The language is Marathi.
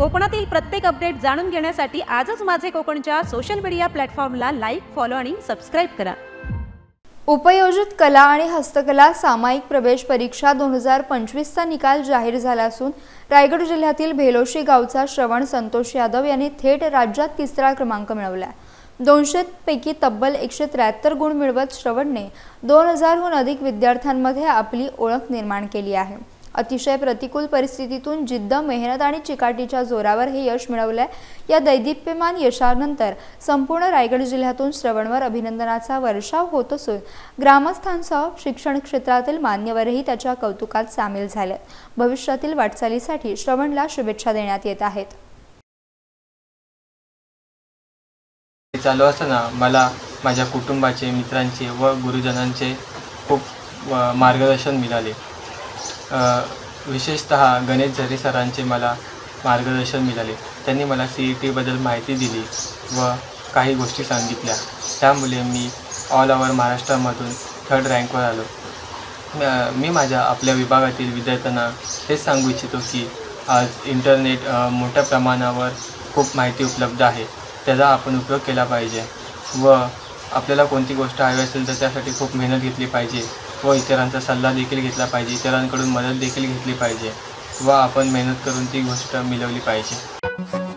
कोकणातील प्रत्येक अपडेट जाणून घेण्यासाठी आजच माझे कोकणच्या सोशल मीडिया प्लॅटफॉर्मला लाईक, फॉलो आणि सबस्क्राइब करा। उपयोजित कला आणि हस्तकला सामायिक प्रवेश परीक्षा 2025चा निकाल जाहीर झाला असून रायगड जिल्ह्यातील भेलोशी गावचा श्रवण संतोष यादव यांनी थेट राज्यात तिसरा क्रमांक मिळवला। 200 पैकी तब्बल 173 गुण मिळवत श्रवणने 2000हून अधिक विद्यार्थ्यांमध्ये आपली ओळख निर्माण केली आहे। अतिशय प्रतिकूल परिस्थितीतून जिद्द, मेहनत आणि चिकाटीच्या जोरावर हे यश मिळवले। या दैदिप्यमान यशानंतर संपूर्ण रायगड जिल्ह्यातून श्रवणवर अभिनंदनाचा वर्षाव होत असून ग्रामस्थांसह शिक्षण क्षेत्रातील मान्यवरही त्याच्या कौतुकात सामील झाले। भविष्यातील वाटचालीसाठी श्रवणला शुभेच्छा देण्यात येत आहेत। चालू असताना मला माझ्या कुटुंबाचे, मित्रांचे व गुरुजनांचे खूप मार्गदर्शन मिळाले। विशेषतः गणेश झरे सरांचे मला मार्गदर्शन मिळाले। त्यांनी मला CET बद्दल माहिती दिली व काही गोष्टी सांगितल्या। त्यामुळे मी ऑल ओव्हर महाराष्ट्रामधून 3rd रँकवर आलो। मी आपल्या विभागातील विद्यार्थ्यांना हेच सांगू इच्छितो की आज इंटरनेट मोठ्या प्रमाणावर खूप माहिती उपलब्ध आहे, त्याचा आपण उपयोग केला पाहिजे व आपल्याला कोणती गोष्ट हवी असेल तर त्यासाठी खूप मेहनत घेतली पाहिजे व इतरांचा सल्ला देखील घेतला पाहिजे, इतरांकडून मदत देखील घेतली पाहिजे व आपण मेहनत करून ती गोष्ट मिळवली पाहिजे।